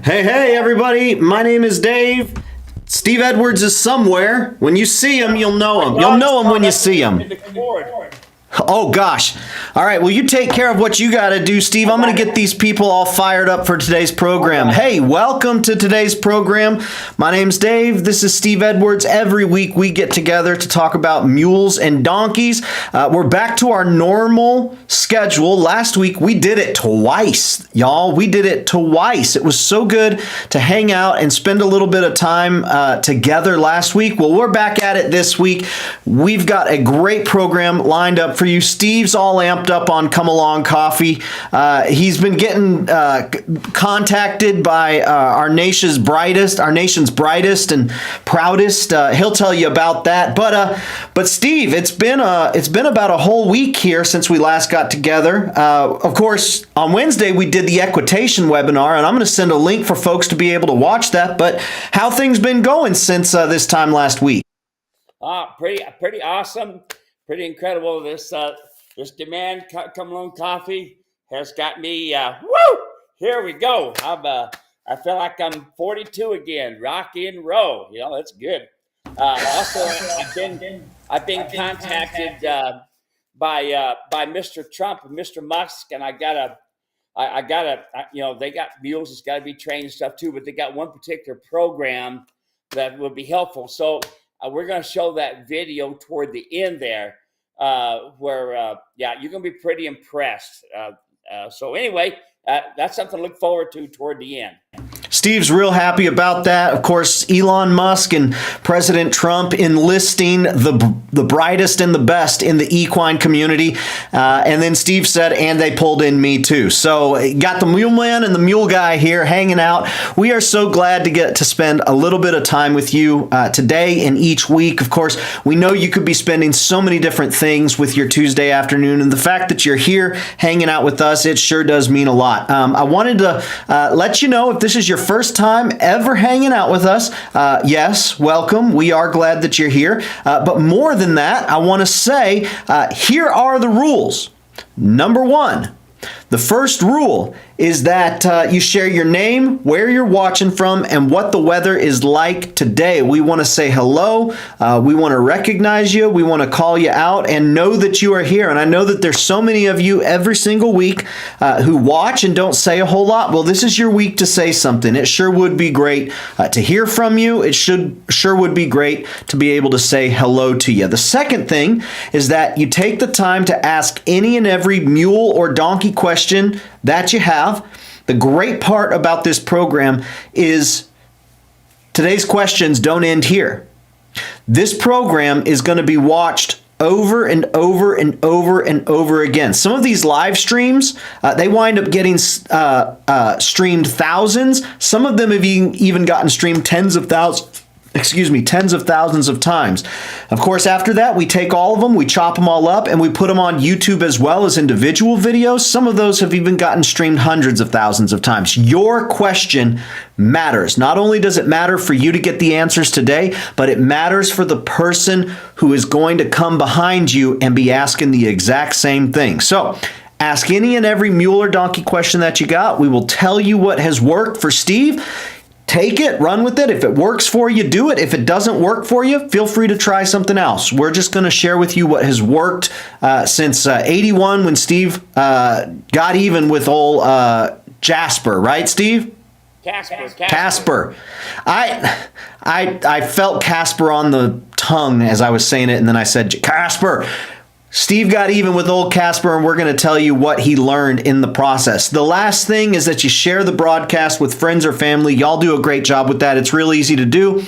Hey, everybody. My name is Dave. Steve Edwards is somewhere. When you see him, you'll know him. You'll know him when you see him. Oh, gosh. All right. Well, you take care of what you got to do, Steve. I'm going to get these people all fired up for today's program. Hey, welcome to today's program. My name's Dave. This is Steve Edwards. Every week we get together to talk about mules and donkeys. We're back to our normal schedule. Last week we did it twice, y'all. We did it twice. It was so good to hang out and spend a little bit of time together last week. Well, we're back at it this week. We've got a great program lined up for you. Steve's all amped up on Come Along Coffee. He's been getting contacted by our nation's brightest and proudest. He'll tell you about that. But Steve, it's been about a whole week here since we last got together. Of course, on Wednesday we did the Equitation Webinar, and I'm going to send a link for folks to be able to watch that. But how things been going since this time last week? Pretty awesome. Pretty incredible. This demand Come Along Coffee has got me. Woo! Here we go. I feel like I'm 42 again. Rock and roll. You know, that's good. Also, I've been contacted by Mr. Trump and Mr. Musk, and I gotta. You know, they got mules. It's got to be trained and stuff too. But they got one particular program that would be helpful. So we're going to show that video toward the end there. Where you're gonna be pretty impressed. So anyway, that's something to look forward to toward the end. Steve's real happy about that. Of course, Elon Musk and President Trump enlisting the brightest and the best in the equine community. And then Steve said, and they pulled in me too. So got the mule man and the mule guy here hanging out. We are so glad to get to spend a little bit of time with you today and each week. Of course, we know you could be spending so many different things with your Tuesday afternoon. And the fact that you're here hanging out with us, it sure does mean a lot. I wanted to let you know, if this is your first time ever hanging out with us, yes, welcome. We are glad that you're here. But more than that, I want to say, here are the rules. Number one, the first rule is that you share your name, where you're watching from, and what the weather is like today. We want to say hello. We want to recognize you. We want to call you out and know that you are here. And I know that there's so many of you every single week who watch and don't say a whole lot. Well, this is your week to say something. It sure would be great to hear from you. It sure would be great to be able to say hello to you. The second thing is that you take the time to ask any and every mule or donkey question that you have. The great part about this program is today's questions don't end here. This program is going to be watched over and over and over and over again. Some of these live streams, they wind up getting streamed thousands. Some of them have even gotten streamed tens of thousands of times. Of course, after that, we take all of them, we chop them all up, and we put them on YouTube as well as individual videos. Some of those have even gotten streamed hundreds of thousands of times. Your question matters. Not only does it matter for you to get the answers today, but it matters for the person who is going to come behind you and be asking the exact same thing. So, ask any and every mule or donkey question that you got. We will tell you what has worked for Steve. Take it, run with it. If it works for you, do it. If it doesn't work for you, feel free to try something else. We're just going to share with you what has worked since 81 when Steve got even with old Jasper, right, Steve? Casper. I felt Casper on the tongue as I was saying it, and then I said Casper. Steve got even with old Casper, and we're going to tell you what he learned in the process. The last thing is that you share the broadcast with friends or family. Y'all do a great job with that. It's real easy to do.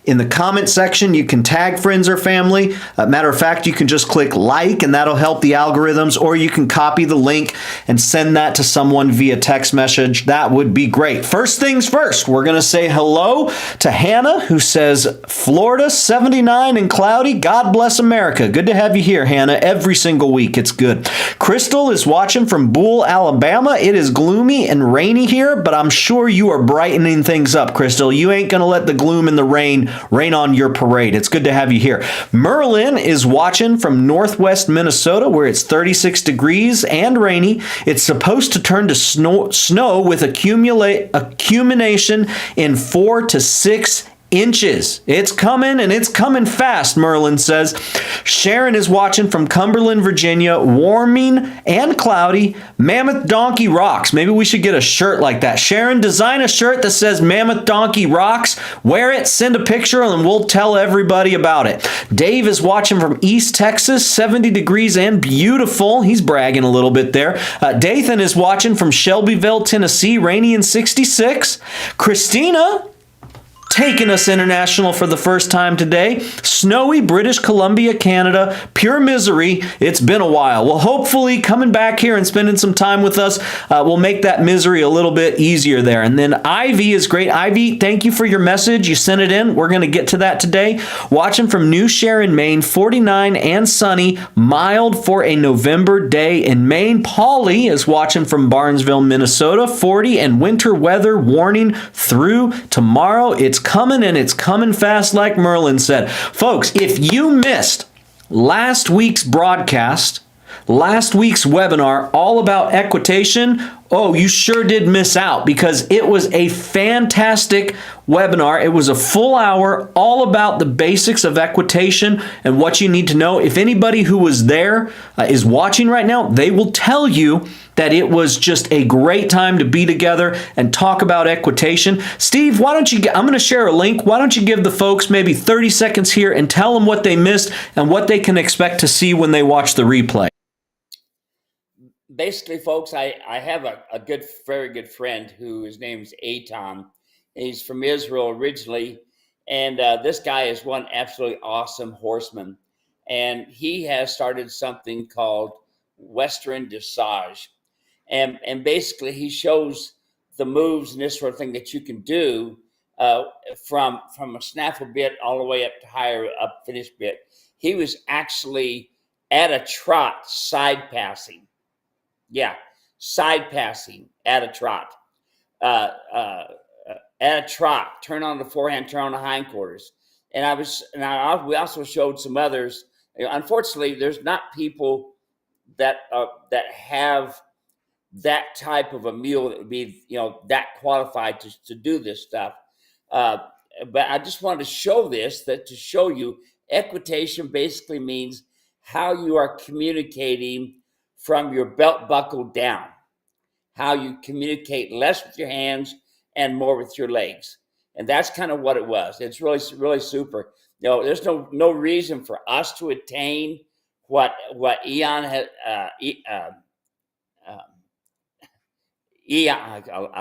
In the comment section, you can tag friends or family. Matter of fact, you can just click like, and that'll help the algorithms, or you can copy the link and send that to someone via text message. That would be great. First things first, we're going to say hello to Hannah, who says, Florida, 79 and cloudy. God bless America. Good to have you here, Hannah. Every single week, it's good. Crystal is watching from Bosal, Alabama. It is gloomy and rainy here, but I'm sure you are brightening things up, Crystal. You ain't going to let the gloom and the rain rain on your parade. It's good to have you here. Merlin is watching from northwest Minnesota, where it's 36 degrees and rainy. It's supposed to turn to snow with accumulation in 4 to 6 inches. It's coming, and it's coming fast, Merlin says. Sharon is watching from Cumberland, Virginia. Warming and cloudy. Mammoth Donkey rocks. Maybe we should get a shirt like that. Sharon, design a shirt that says Mammoth Donkey rocks. Wear it, send a picture, and we'll tell everybody about it. Dave is watching from East Texas, 70 degrees and beautiful. He's bragging a little bit there. Dathan is watching from Shelbyville, Tennessee, rainy and 66. Christina taking us international for the first time today. Snowy British Columbia, Canada. Pure misery. It's been a while. Well, hopefully coming back here and spending some time with us will make that misery a little bit easier there. And then Ivy is great. Ivy, thank you for your message. You sent it in. We're going to get to that today. Watching from New Sharon, Maine, 49 and sunny. Mild for a November day in Maine. Polly is watching from Barnesville, Minnesota, 40 and winter weather warning through tomorrow. It's coming, and it's coming fast, like Merlin said. Folks, if you missed last week's broadcast, last week's webinar all about equitation, oh, you sure did miss out, because it was a fantastic webinar. It was a full hour all about the basics of equitation and what you need to know. If anybody who was there is watching right now, they will tell you that it was just a great time to be together and talk about equitation. Steve, why don't you, I'm going to share a link. Why don't you give the folks maybe 30 seconds here and tell them what they missed and what they can expect to see when they watch the replay. Basically, folks, I have a very good friend who his name's Eitan. He's from Israel originally, and this guy is one absolutely awesome horseman. And he has started something called Western Dressage. And basically, he shows the moves and this sort of thing that you can do from a snaffle bit all the way up to higher up finish bit. He was actually at a trot side passing. Yeah, side passing at a trot. At a trot, turn on the forehand, turn on the hindquarters. And we also showed some others. Unfortunately, there's not people that have that type of a mule that would be, that qualified to do this stuff. But I just wanted to show this, to show you equitation basically means how you are communicating from your belt buckle down, how you communicate less with your hands and more with your legs. And that's kind of what it was. It's really, really super. There's no reason for us to attain what Eon had, I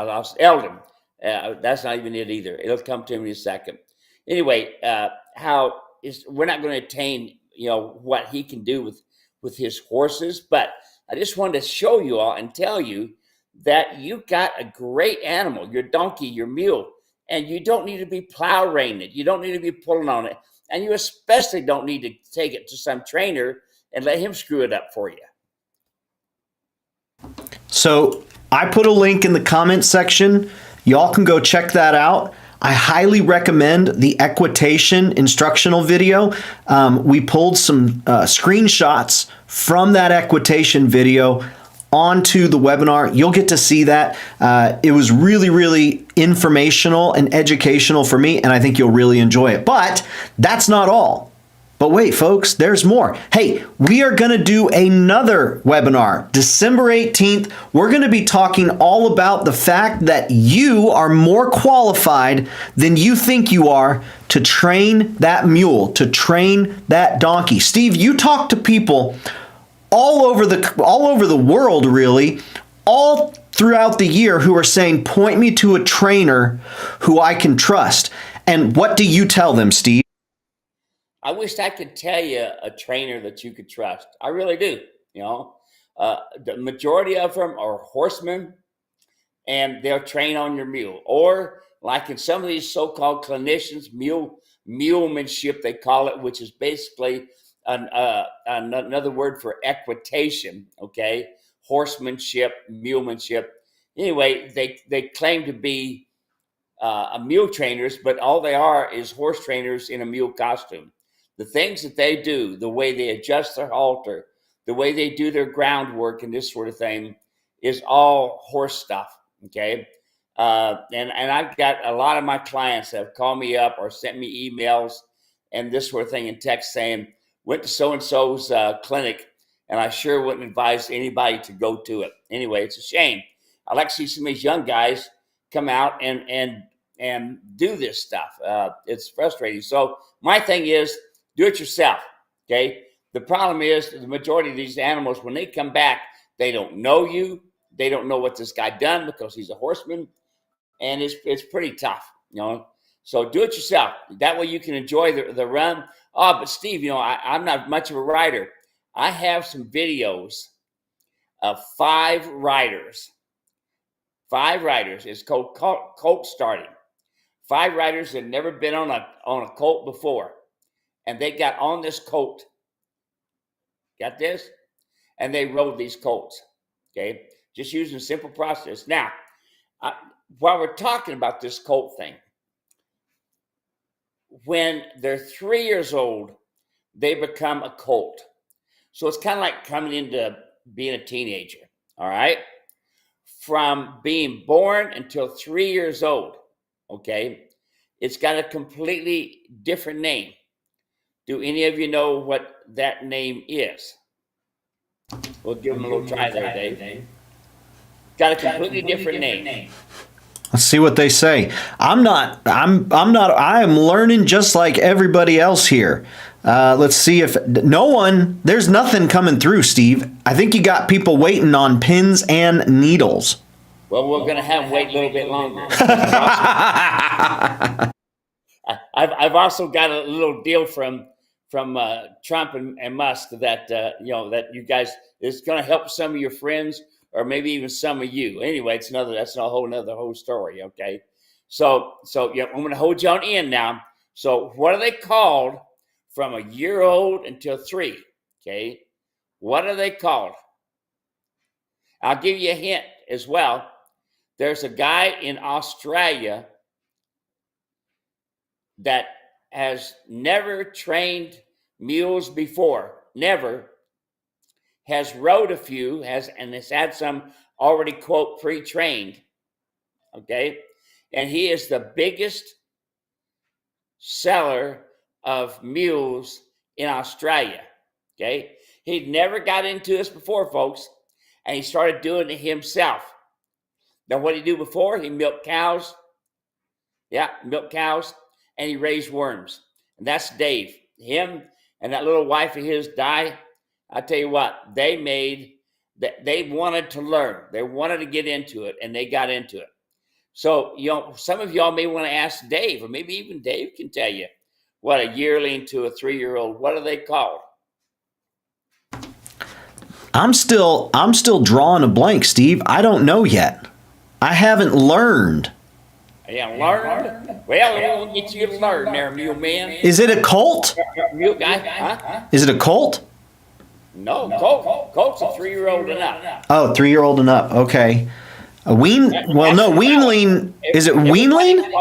lost Eldon. That's not even it either. It'll come to me in a second. Anyway, we're not going to attain, what he can do with his horses, but I just wanted to show you all and tell you that you got a great animal, your donkey, your mule, and you don't need to be plow reining it. You don't need to be pulling on it. And you especially don't need to take it to some trainer and let him screw it up for you. So I put a link in the comment section. Y'all can go check that out. I highly recommend the equitation instructional video. We pulled some screenshots from that equitation video onto the webinar. You'll get to see that. It was really, really informational and educational for me, and I think you'll really enjoy it. But that's not all. But wait, folks, there's more. Hey, we are going to do another webinar, December 18th. We're going to be talking all about the fact that you are more qualified than you think you are to train that mule, to train that donkey. Steve, you talk to people all over the world, really, all throughout the year, who are saying, point me to a trainer who I can trust. And what do you tell them, Steve? I wish I could tell you a trainer that you could trust. I really do. The majority of them are horsemen, and they'll train on your mule. Or like in some of these so-called clinicians, mulemanship, they call it, which is basically another word for equitation. Okay, horsemanship, mulemanship. Anyway, they claim to be mule trainers, but all they are is horse trainers in a mule costume. The things that they do, the way they adjust their halter, the way they do their groundwork and this sort of thing is all horse stuff, okay? And I've got a lot of my clients that have called me up or sent me emails and this sort of thing in text saying, went to so-and-so's clinic, and I sure wouldn't advise anybody to go to it. Anyway, it's a shame. I like to see some of these young guys come out and do this stuff. It's frustrating. So my thing is, do it yourself, okay? The problem is the majority of these animals, when they come back, they don't know you. They don't know what this guy done because he's a horseman, and it's pretty tough, you know. So do it yourself. That way you can enjoy the run. Oh, but Steve, you know, I'm not much of a rider. I have some videos of 5 riders. 5 riders. It's called colt starting. 5 riders that had never been on a colt before, and they got on this colt. Got this? And they rode these colts. Okay, just using a simple process. Now, while we're talking about this colt thing, when they're 3 years old, they become a colt. So it's kind of like coming into being a teenager, all right? From being born until 3 years old, okay, it's got a completely different name. Do any of you know what that name is? We'll give them a little try there, Dave. Got a completely different name. Let's see what they say. I am learning just like everybody else here. Let's see if there's nothing coming through, Steve. I think you got people waiting on pins and needles. Well, we're going to have them wait a little bit longer. I've also got a little deal from Trump and Musk that that you guys is going to help some of your friends or maybe even some of you. Anyway, that's a whole story. Okay, so yeah, I'm going to hold you on in now. So what are they called from a year old until 3? Okay, what are they called? I'll give you a hint as well. There's a guy in Australia that has never trained mules before, never, has rode a few, and has had some already, quote, pre-trained, okay? And he is the biggest seller of mules in Australia, okay? He'd never got into this before, folks, and he started doing it himself. Now, what did he do before? He milked cows. Yeah, milked cows. And he raised worms. And that's Dave. Him and that little wife of his, Di, I tell you what, they wanted to learn. They wanted to get into it, and they got into it. So, some of y'all may want to ask Dave, or maybe even Dave can tell you what a yearling to a 3-year-old, what are they called? I'm still drawing a blank, Steve. I don't know yet. I haven't learned. Yeah, learned? Well, we'll get you to learn there, mule man. Is it a colt? Mule guy, huh? Is it a colt? No, colt's a 3-year-old and up. Oh, 3-year-old and up. Okay. A weanling. Is it weanling?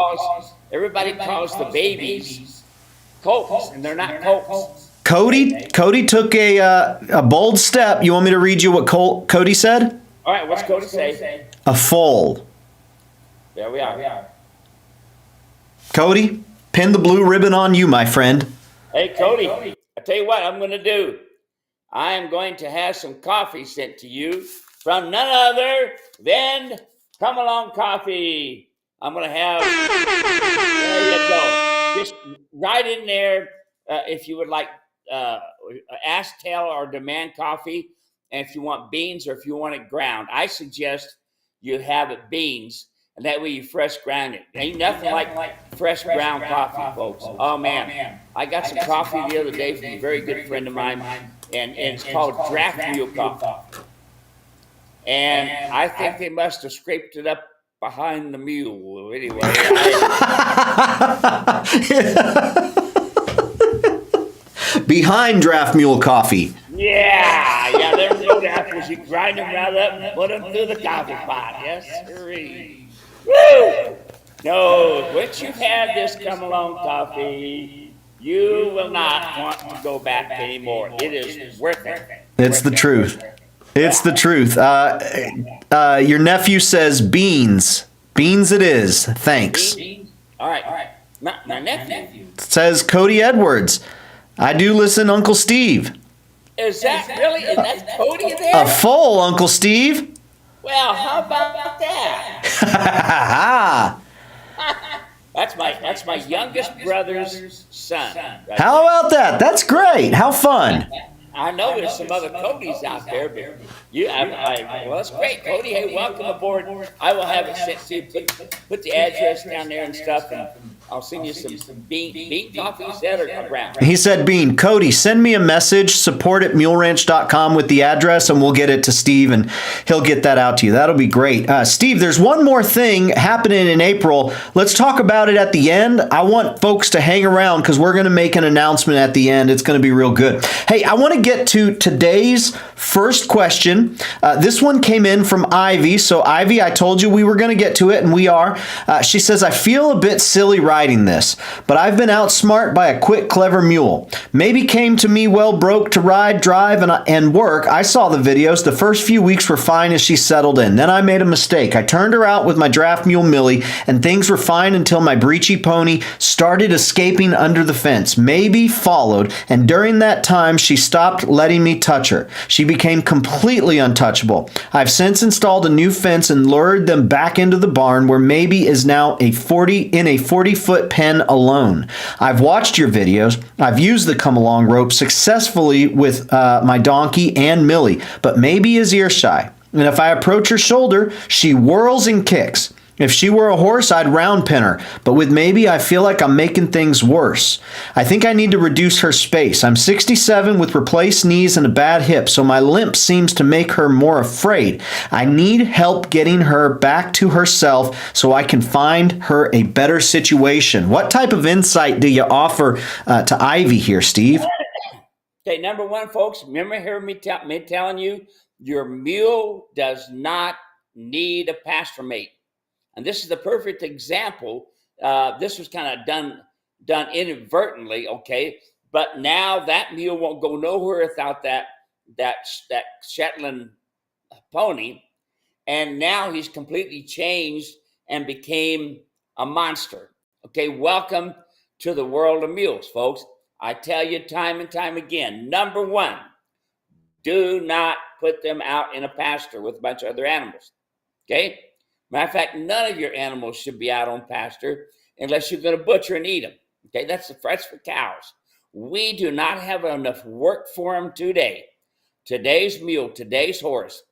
Everybody calls the babies colts, and they're not colts. Cody took a bold step. You want me to read you what Cody said? All right, what's Cody say? A foal. There we are. Cody, pin the blue ribbon on you, my friend. Hey, Cody, I tell you what I'm going to do. I am going to have some coffee sent to you from none other than Come Along Coffee. I'm going to have, there you go. Just right in there, if you would like ask, tell, or demand coffee, and if you want beans or if you want it ground. I suggest you have it beans, and that way you fresh ground it. Ain't nothing like fresh ground coffee, folks. Oh, man. I got some coffee the other day from a very good friend of mine, and it's called Draft Mule Coffee. And I think they must have scraped it up behind the mule. Anyway. Behind Draft Mule Coffee. Yeah, them little apples, you grind them right up and put them through the coffee pot. Yes, sirree. Woo! No, once you've had this come along coffee, you will not want to go back anymore. It is worth it. It's the truth. It's the Yeah. truth. Your nephew says beans. Beans it is. Thanks. All right. My nephew. Says Cody Edwards. I do listen, Uncle Steve. Is that really? Is that Cody A there? full Uncle Steve. Well, how about that? That's my youngest brother's son. Right How there. about that? That's great. How fun. I know there's some other Codys out there, but well, that's great, Cody. Hey, welcome aboard. I will have it sent to you. Put the address down there and stuff, and I'll send you some bean coffee, you said, or brown? He said, Bean, Cody, send me a message, support@muleranch.com with the address, and we'll get it to Steve, and he'll get that out to you. That'll be great. Steve, there's one more thing happening in April. Let's talk about it at the end. I want folks to hang around because we're going to make an announcement at the end. It's going to be real good. Hey, I want to get to today's first question. This one came in from Ivy. So, Ivy, I told you we were going to get to it, and we are. She says, I feel a bit silly riding this, but I've been outsmart by a quick, clever mule. Maybe came to me well broke to ride, drive, and work. I saw the videos. The first few weeks were fine as she settled in. Then I made a mistake. I turned her out with my draft mule Millie, and things were fine until my breechy pony started escaping under the fence. Maybe followed, and during that time, she stopped letting me touch her. She became completely untouchable. I've since installed a new fence and lured them back into the barn where Maybe is now in a 40-foot pen alone. I've watched your videos. I've used the come along rope successfully with my donkey and Millie, but Maybe is ear shy. And if I approach her shoulder, she whirls and kicks. If she were a horse, I'd round pin her, but with Maybe, I feel like I'm making things worse. I think I need to reduce her space. I'm 67 with replaced knees and a bad hip, so my limp seems to make her more afraid. I need help getting her back to herself so I can find her a better situation. What type of insight do you offer to Ivy here, Steve? Okay, number one, folks, remember hearing me telling you, your mule does not need a pasture mate. And this is the perfect example. This was kind of done inadvertently, okay? But now that mule won't go nowhere without that Shetland pony. And now he's completely changed and became a monster. Okay, welcome to the world of mules, folks. I tell you time and time again, number one, do not put them out in a pasture with a bunch of other animals, okay? Matter of fact, none of your animals should be out on pasture unless you're going to butcher and eat them. Okay, that's for cows. We do not have enough work for them today. Today's mule, today's horse,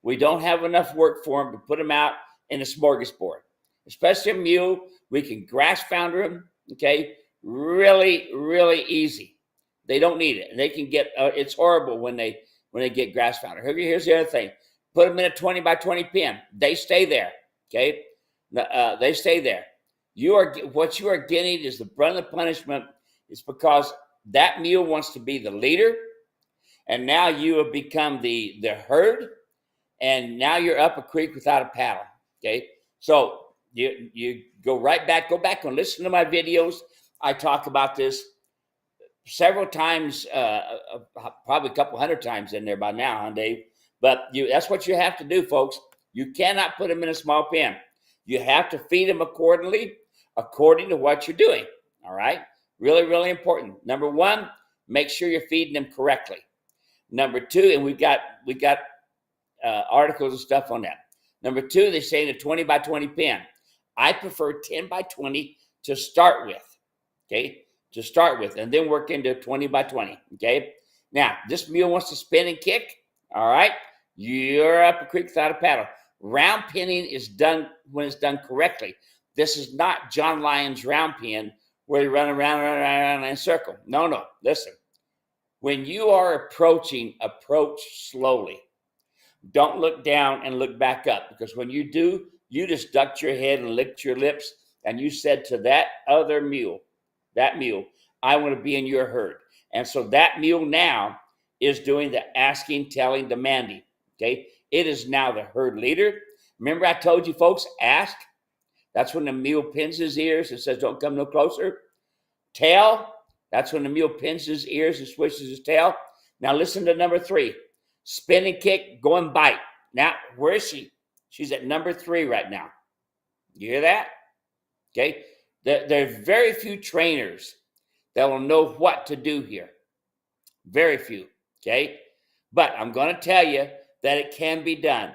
we don't have enough work for them to put them out in a smorgasbord. Especially a mule, we can grass founder them, okay, really, really easy. They don't need it. They can get, it's horrible when they get grass founder. Here's the other thing. Put them in a 20 by 20 pen. They stay there. Okay, they stay there. What you are getting is the brunt of the punishment. Is because that mule wants to be the leader, and now you have become the herd, and now you're up a creek without a paddle. Okay, so you go back and listen to my videos. I talk about this several times, probably a couple hundred times in there by now, huh, Dave? But that's what you have to do, folks. You cannot put them in a small pen. You have to feed them according to what you're doing. All right? Really, really important. Number one, make sure you're feeding them correctly. Number two, and we've got articles and stuff on that. Number two, they say in a 20 by 20 pen. I prefer 10 by 20 to start with. Okay? To start with, and then work into 20 by 20. Okay? Now, this mule wants to spin and kick. All right? You're up a creek without a paddle. Round pinning is done when it's done correctly. This is not John Lyon's round pin where you run around in a circle. No. Listen. When you are approach slowly. Don't look down and look back up, because when you do, you just ducked your head and licked your lips, and you said to that other mule, I want to be in your herd. And so that mule now is doing the asking, telling, demanding. Okay, it is now the herd leader. Remember, I told you folks, ask, That's when the mule pins his ears and says, don't come no closer. Tail, that's when the mule pins his ears and swishes his tail. Now listen to number 3. Spin and kick, go and bite. Now, where is she? She's at number 3 right now. You hear that? Okay. There are very few trainers that will know what to do here. Very few. Okay. But I'm going to tell you that it can be done.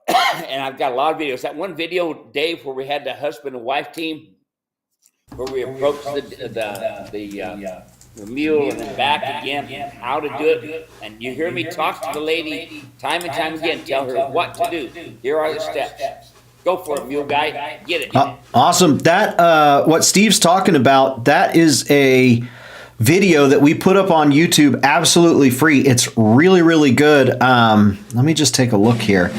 And I've got a lot of videos. That one video, Dave, where we had the husband and wife team, where we approached the mule and then back again, how to do it. And you hear me talk to the lady time and time again, tell her what to do. Here are the steps. Go for it, mule guy. Get it. Awesome. That what Steve's talking about, that is a video that we put up on YouTube absolutely free. It's really, really good. Let me just take a look here.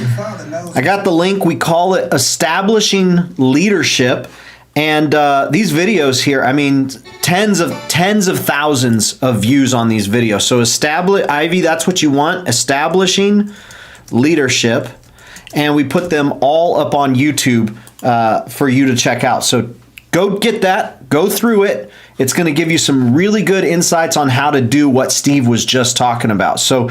I got the link. We call it Establishing Leadership. And these videos here, I mean, tens of thousands of views on these videos. So Ivy, that's what you want, Establishing Leadership. And we put them all up on YouTube for you to check out. So go get that, go through it. It's going to give you some really good insights on how to do what Steve was just talking about. So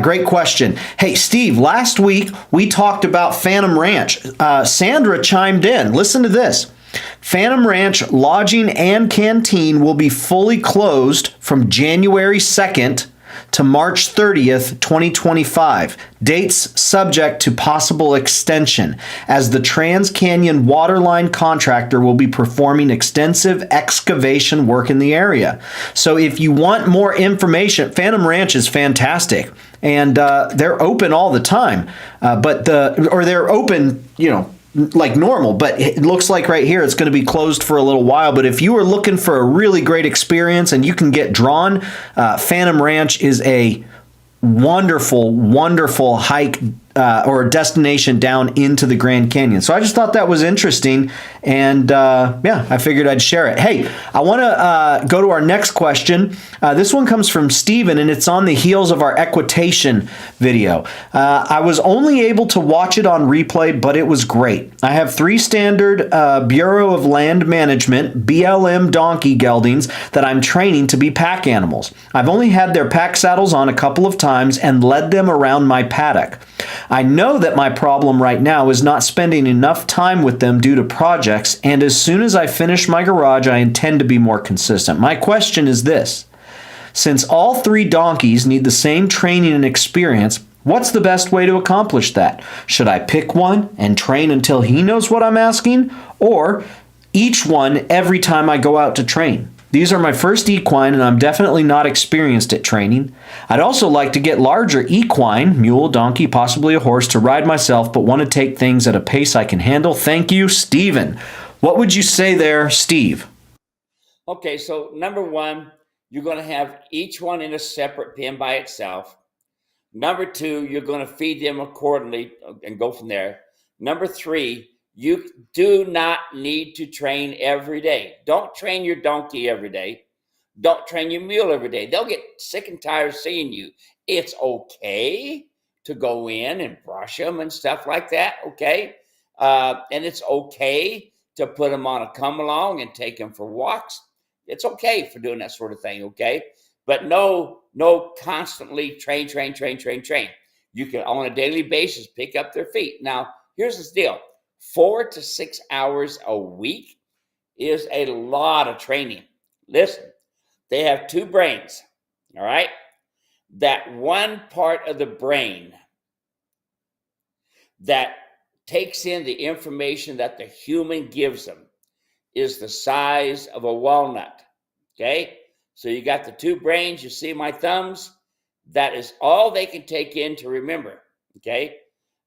great question. Hey, Steve, last week we talked about Phantom Ranch. Sandra chimed in. Listen to this. Phantom Ranch lodging and canteen will be fully closed from January 2nd to March 30th, 2025. Dates subject to possible extension, as the Trans-Canyon Waterline contractor will be performing extensive excavation work in the area. So if you want more information, Phantom Ranch is fantastic, and they're open all the time. They're open, like normal, but it looks like right here it's going to be closed for a little while. But if you are looking for a really great experience and you can get drawn, Phantom Ranch is a wonderful, wonderful hike or destination down into the Grand Canyon. So I just thought that was interesting, and I figured I'd share it. Hey, I want to go to our next question. This one comes from Steven, and it's on the heels of our equitation video. I was only able to watch it on replay, but it was great. I have 3 standard Bureau of Land Management BLM donkey geldings that I'm training to be pack animals. I've only had their pack saddles on a couple of times and led them around my paddock. I know that my problem right now is not spending enough time with them due to projects, and as soon as I finish my garage, I intend to be more consistent. My question is this: since all 3 donkeys need the same training and experience, what's the best way to accomplish that? Should I pick one and train until he knows what I'm asking, or each one every time I go out to train? These are my first equine, and I'm definitely not experienced at training. I'd also like to get larger equine, mule, donkey, possibly a horse, to ride myself, but want to take things at a pace I can handle. Thank you, Steven. What would you say there, Steve? Okay, so number 1, you're going to have each one in a separate pen by itself. Number 2, you're going to feed them accordingly and go from there. Number 3, you do not need to train every day. Don't train your donkey every day. Don't train your mule every day. They'll get sick and tired of seeing you. It's okay to go in and brush them and stuff like that, okay? And it's okay to put them on a come along and take them for walks. It's okay for doing that sort of thing, okay? But no constantly train. You can, on a daily basis, pick up their feet. Now, here's the deal. 4 to 6 hours a week is a lot of training. Listen, they have 2 brains, all right? That one part of the brain that takes in the information that the human gives them is the size of a walnut, okay? So you got the 2 brains, you see my thumbs? That is all they can take in to remember, okay?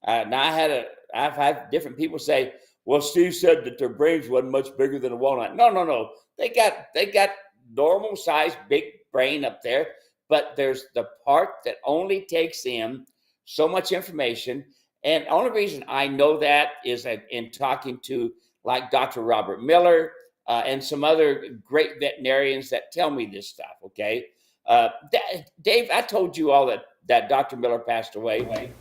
Now I've had different people say, well, Steve said that their brains wasn't much bigger than a walnut. No. They got normal size, big brain up there, but there's the part that only takes in so much information. And the only reason I know that is in talking to like Dr. Robert Miller and some other great veterinarians that tell me this stuff, okay? Dave, I told you all that Dr. Miller passed away.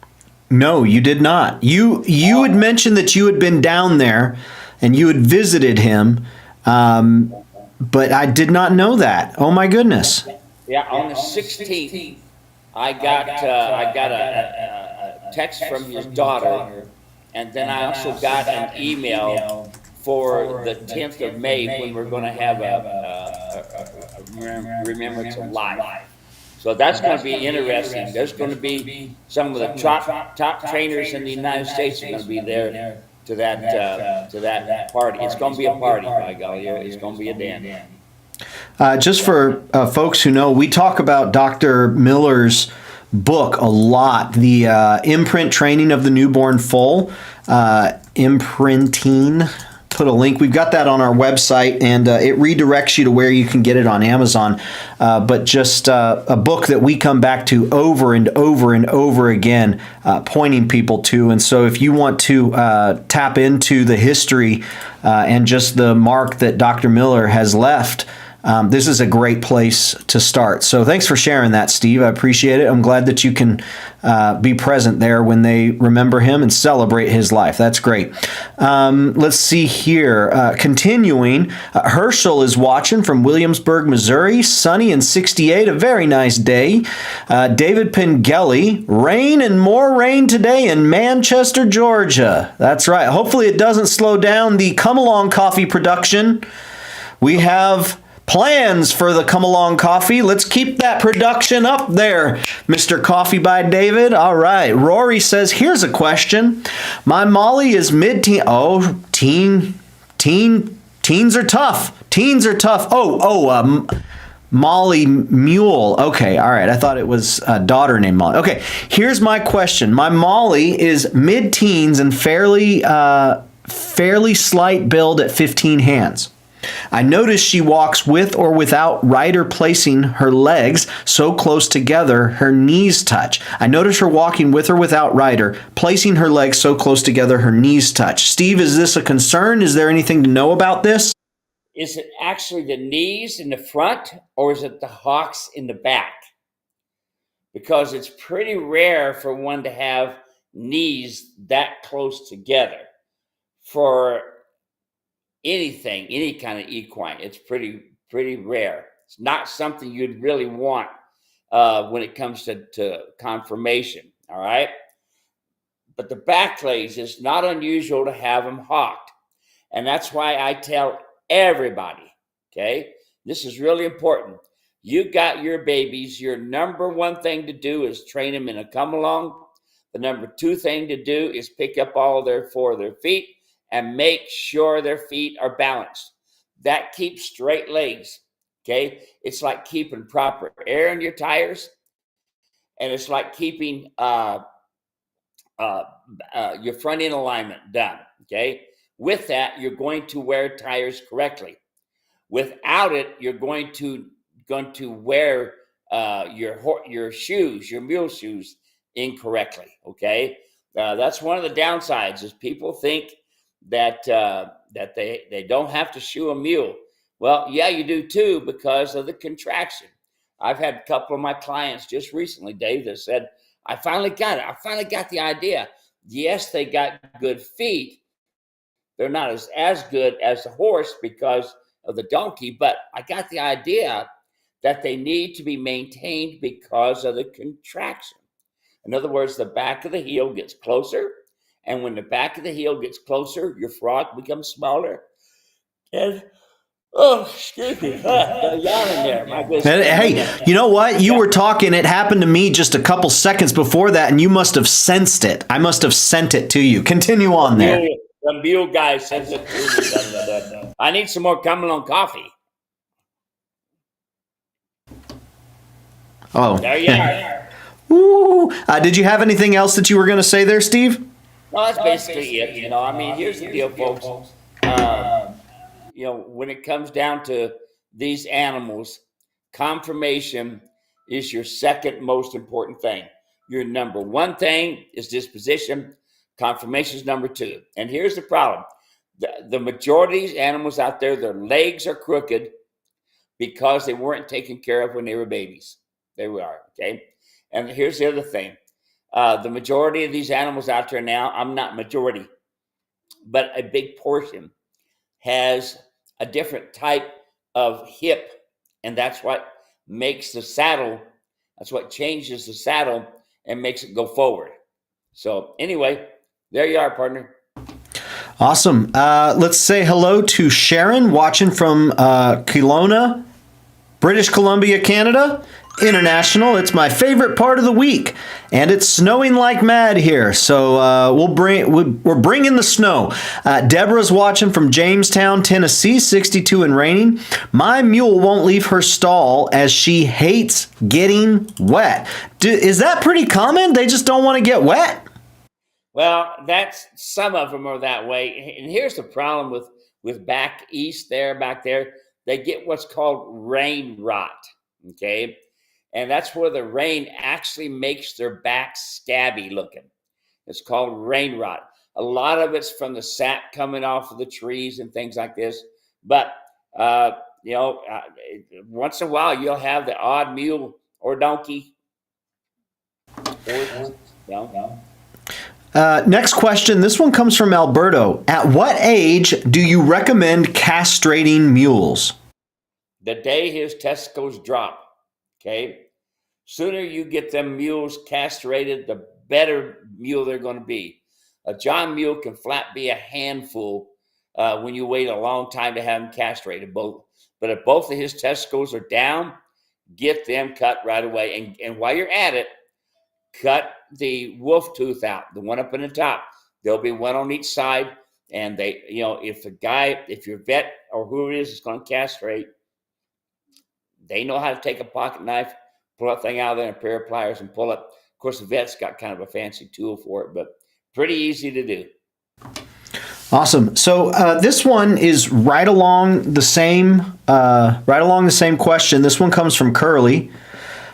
No, you did not. You had mentioned that you had been down there and you had visited him, but I did not know that. Oh my goodness. Yeah, on the 16th, I got a text from his daughter, and then I also got an email for the 10th of May when we're going to have a Remembrance of Life. So that's going to be interesting. There's going to be some of the top trainers in the United States are going to be there to that party. It's going to be a party, by golly. It's going to be a dance. Just for folks who know, we talk about Dr. Miller's book a lot, the imprint training of the newborn foal, imprinting. Put a link. We've got that on our website, and it redirects you to where you can get it on Amazon. But just a book that we come back to over and over and over again, pointing people to. And so if you want to tap into the history and just the mark that Dr. Miller has left, this is a great place to start. So thanks for sharing that, Steve. I appreciate it. I'm glad that you can be present there when they remember him and celebrate his life. That's great. Let's see here. Continuing, Herschel is watching from Williamsburg, Missouri. Sunny and 68, a very nice day. David Pengelly, rain and more rain today in Manchester, Georgia. That's right. Hopefully it doesn't slow down the Come Along Coffee production. We have plans for the Come Along Coffee. Let's keep that production up there, Mr. Coffee by David. All right. Rory says, here's a question. My Molly is mid-teen. Oh, teens are tough. Teens are tough. Molly Mule. Okay. All right. I thought it was a daughter named Molly. Okay. Here's my question. My Molly is mid-teens and fairly slight build at 15 hands. I notice she walks with or without rider placing her legs so close together her knees touch. I notice her walking with or without rider, placing her legs so close together her knees touch. Steve, is this a concern? Is there anything to know about this? Is it actually the knees in the front, or is it the hocks in the back? Because it's pretty rare for one to have knees that close together for anything, any kind of equine. It's pretty rare. It's not something you'd really want when it comes to conformation, all right? But the back legs, it's not unusual to have them hawked. And that's why I tell everybody, okay? This is really important. You got your babies. Your number one thing to do is train them in a come along. The number two thing to do is pick up all four of their feet and make sure their feet are balanced. That keeps straight legs, okay? It's like keeping proper air in your tires, and it's like keeping your front end alignment done, okay? With that, you're going to wear tires correctly. Without it, you're going to wear your shoes, your mule shoes, incorrectly, okay? That's one of the downsides is people think that they don't have to shoe a mule. Well, yeah, you do too, because of the contraction. I've had a couple of my clients just recently, Dave, that said, I finally got it. I finally got the idea. Yes, they got good feet. They're not as good as the horse because of the donkey, but I got the idea that they need to be maintained because of the contraction. In other words, the back of the heel gets closer. And when the back of the heel gets closer, your frog becomes smaller. And, excuse me, yawning there. My goodness. Hey, you know what? You were talking. It happened to me just a couple seconds before that, and you must have sensed it. I must have sent it to you. Continue on there. The mule guy sends it to me. I need some more Come Along coffee. Oh. There you are. Ooh. Did you have anything else that you were going to say there, Steve? Well, that's basically it. You know, I mean, here's the deal, folks. You know, when it comes down to these animals, conformation is your second most important thing. Your number one thing is disposition. Conformation is number two. And here's the problem. The majority of these animals out there, their legs are crooked because they weren't taken care of when they were babies. They were, okay? And here's the other thing. The majority of these animals out there now, I'm not majority, but a big portion, has a different type of hip, and that's what makes the saddle, that's what changes the saddle and makes it go forward. So anyway, there you are, partner. Awesome. Let's say hello to Sharon watching from Kelowna, British Columbia, Canada. International. It's my favorite part of the week, and it's snowing like mad here. So we're bringing the snow. Deborah's watching from Jamestown, Tennessee, 62 and raining. My mule won't leave her stall as she hates getting wet. Is that pretty common? They just don't want to get wet? Well, that's, some of them are that way. And here's the problem with back east back there, they get what's called rain rot. Okay. And that's where the rain actually makes their back scabby looking. It's called rain rot. A lot of it's from the sap coming off of the trees and things like this. But, once in a while, you'll have the odd mule or donkey. Next question. This one comes from Alberto. At what age do you recommend castrating mules? The day his testicles drop. Okay. Sooner you get them mules castrated, the better mule they're going to be. A John mule can flat be a handful when you wait a long time to have him castrated. But if both of his testicles are down, get them cut right away. And while you're at it, cut the wolf tooth out, the one up in the top. There'll be one on each side. And they, if your vet or who it is going to castrate, they know how to take a pocket knife, pull that thing out of there, and a pair of pliers and pull it. Of course, the vet's got kind of a fancy tool for it, but pretty easy to do. Awesome. So this one is right along the same question. This one comes from Curly.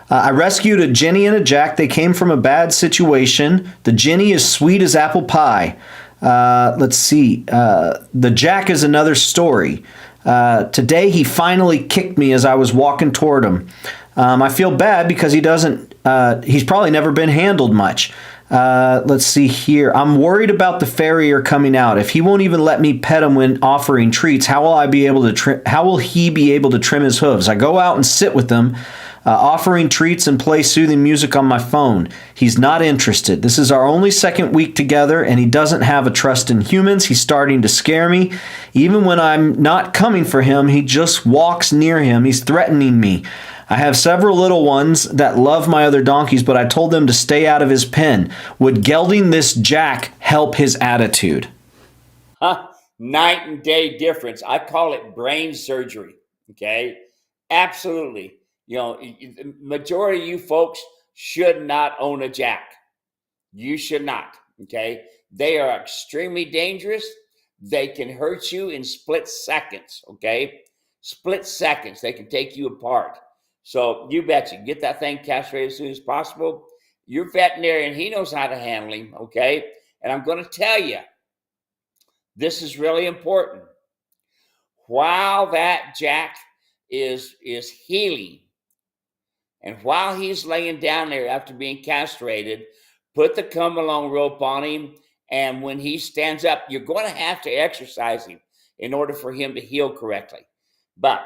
I rescued a Jenny and a Jack. They came from a bad situation. The Jenny is sweet as apple pie. Let's see. The Jack is another story. Today he finally kicked me as I was walking toward him. I feel bad because he's probably never been handled much. Let's see here. I'm worried about the farrier coming out. If he won't even let me pet him when offering treats, how will he be able to trim his hooves? I go out and sit with him, offering treats and play soothing music on my phone. He's not interested. This is our only second week together, and he doesn't have a trust in humans. He's starting to scare me. Even when I'm not coming for him, he just walks near him. He's threatening me. I have several little ones that love my other donkeys, but I told them to stay out of his pen. Would gelding this Jack help his attitude? Night and day difference. I call it brain surgery. Okay? Absolutely. The majority of you folks should not own a Jack. You should not. Okay? They are extremely dangerous. They can hurt you in split seconds. Okay? Split seconds. They can take you apart. So you betcha, get that thing castrated as soon as possible. Your veterinarian, he knows how to handle him, okay? And I'm going to tell you, this is really important. While that Jack is healing, and while he's laying down there after being castrated, put the come along rope on him, and when he stands up, you're going to have to exercise him in order for him to heal correctly. But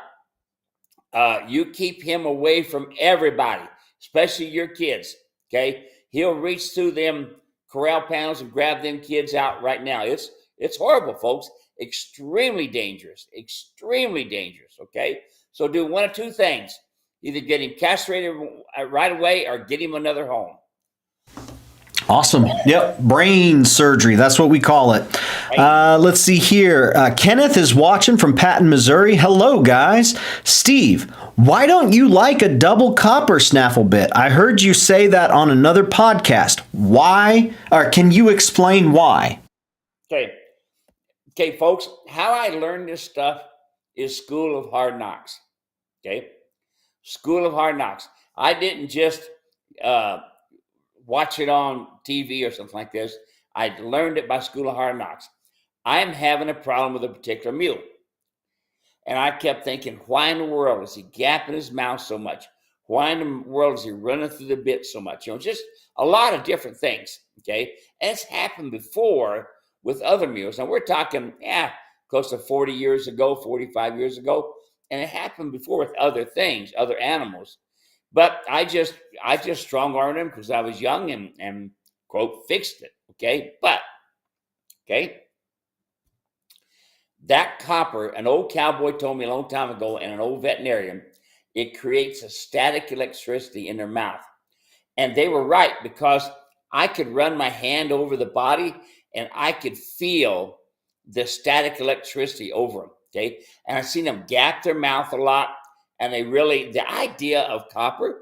you keep him away from everybody, especially your kids, okay? He'll reach through them corral panels and grab them kids out right now. It's horrible, folks. Extremely dangerous, okay? So do one of two things. Either get him castrated right away or get him another home. Awesome. Yep. Brain surgery. That's what we call it. Let's see here. Kenneth is watching from Patton, Missouri. Hello, guys. Steve, why don't you like a double copper snaffle bit? I heard you say that on another podcast. Why? Or can you explain why? Okay, folks. How I learned this stuff is School of Hard Knocks. Okay? School of Hard Knocks. I didn't just watch it on TV or something like this. I learned it by School of Hard Knocks. I'm having a problem with a particular mule. And I kept thinking, why in the world is he gapping his mouth so much? Why in the world is he running through the bit so much? Just a lot of different things, okay? And it's happened before with other mules. Now, we're talking, close to 40 years ago, 45 years ago. And it happened before with other things, other animals. But I just strong-armed him because I was young and quote, fixed it. Okay. But, okay. That copper, an old cowboy told me a long time ago, and an old veterinarian, it creates a static electricity in their mouth. And they were right, because I could run my hand over the body and I could feel the static electricity over them. Okay. And I've seen them gap their mouth a lot. And the idea of copper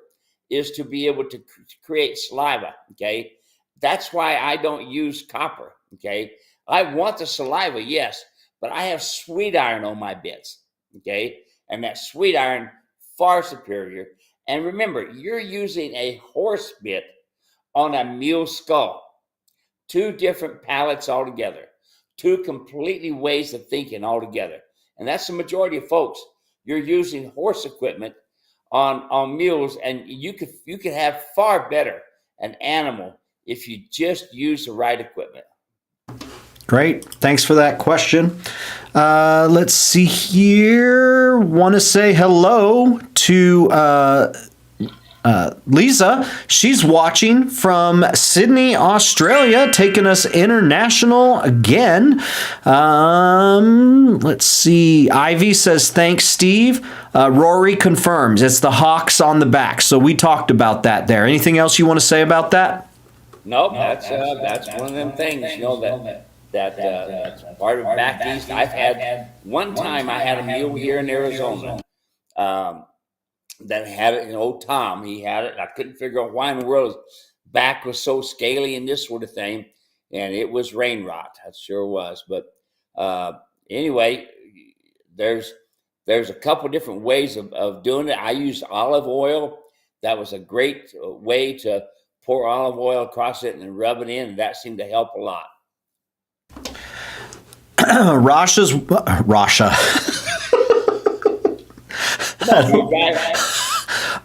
is to be able to create saliva. Okay. That's why I don't use copper. Okay. I want the saliva, yes, but I have sweet iron on my bits. Okay. And that sweet iron, far superior. And remember, you're using a horse bit on a mule skull. Two different palates altogether. Two completely ways of thinking altogether. And that's the majority of folks. You're using horse equipment on mules, and you could have far better an animal if you just use the right equipment. Great. Thanks for that question. Let's see here. Want to say hello to Lisa. She's watching from Sydney, Australia, taking us international again. Let's see. Ivy says, thanks, Steve. Rory confirms it's the hawks on the back. So we talked about that there. Anything else you want to say about that? Nope. That's one of them things, you know, that's part of back east. I've had one time I had a mule here in Arizona that had it, old Tom, he had it. I couldn't figure out why in the world his back was so scaly and this sort of thing. And it was rain rot. That sure was. But anyway, there's a couple different ways of doing it. I used olive oil. That was a great way to pour olive oil across it and rub it in. And that seemed to help a lot. Rasha.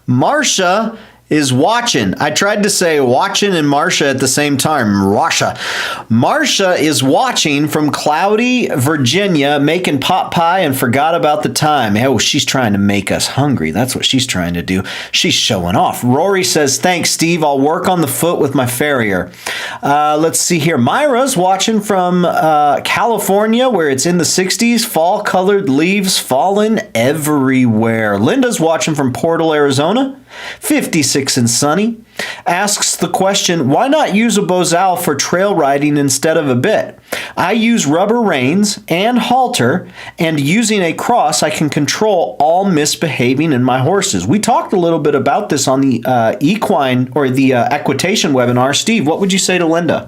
Marsha is watching. I tried to say watching and Marsha at the same time. Marsha is watching from Cloudy, Virginia, making pot pie and forgot about the time. Oh, she's trying to make us hungry. That's what she's trying to do. She's showing off. Rory says, thanks, Steve. I'll work on the foot with my farrier. Let's see here. Myra's watching from California, where it's in the 60s. Fall-colored leaves falling everywhere. Linda's watching from Portal, Arizona. 56 and sunny. Asks the question, why not use a Bosal for trail riding instead of a bit? I use rubber reins and halter, and using a cross, I can control all misbehaving in my horses. We talked a little bit about this on the equine or the equitation webinar. Steve, what would you say to Linda?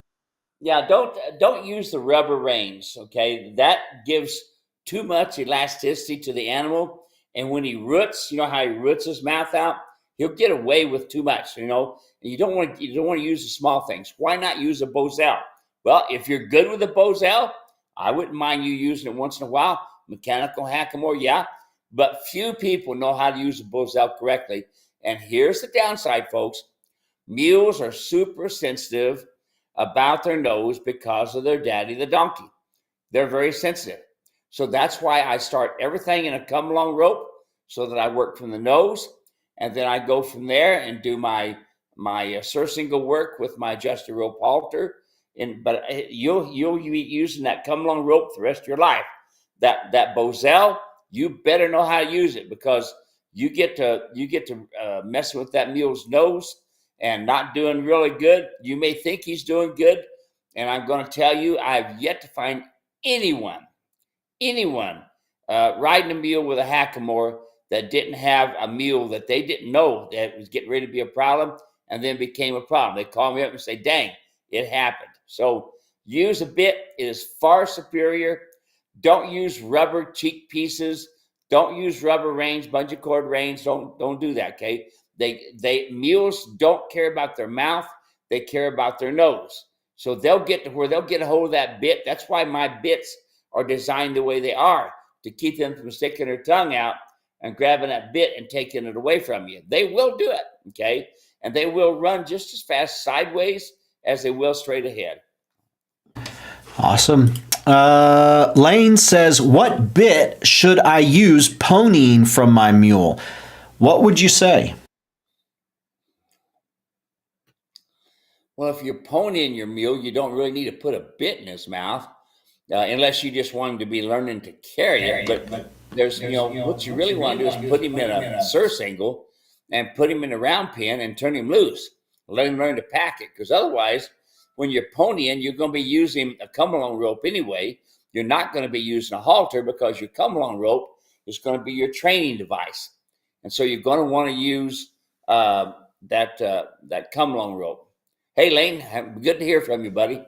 Yeah, don't use the rubber reins, okay? That gives too much elasticity to the animal, and when he roots, you know how he roots his mouth out? He'll get away with too much, you know. And you don't want to use the small things. Why not use a Bosal? Well, if you're good with a Bosal, I wouldn't mind you using it once in a while. Mechanical hackamore, yeah. But few people know how to use a Bosal correctly. And here's the downside, folks. Mules are super sensitive about their nose because of their daddy, the donkey. They're very sensitive. So that's why I start everything in a come-along rope so that I work from the nose. And then I go from there and do my surcingle work with my adjusted rope halter. But you'll be using that come along rope the rest of your life. That Bosal, you better know how to use it, because you get to messing with that mule's nose and not doing really good. You may think he's doing good, and I'm going to tell you, I've yet to find anyone riding a mule with a hackamore that didn't have a mule that they didn't know that was getting ready to be a problem and then became a problem. They call me up and say, dang, it happened. So use a bit. It is far superior. Don't use rubber cheek pieces. Don't use rubber reins, bungee cord reins. Don't do that, okay? Mules don't care about their mouth. They care about their nose. So they'll get to where they'll get a hold of that bit. That's why my bits are designed the way they are, to keep them from sticking their tongue out and grabbing that bit and taking it away from you. They will do it, okay? And they will run just as fast sideways as they will straight ahead. Awesome. Lane says, what bit should I use ponying from my mule? What would you say? Well, if you're ponying your mule, you don't really need to put a bit in his mouth, unless you just want him to be learning to carry it. But there's, what you really want to do is put him in a surcingle and put him in a round pen and turn him loose. Let him learn to pack it, because otherwise, when you're ponying, you're going to be using a come-along rope anyway. You're not going to be using a halter, because your come-along rope is going to be your training device. And so you're going to want to use that come-along rope. Hey, Lane, good to hear from you, buddy.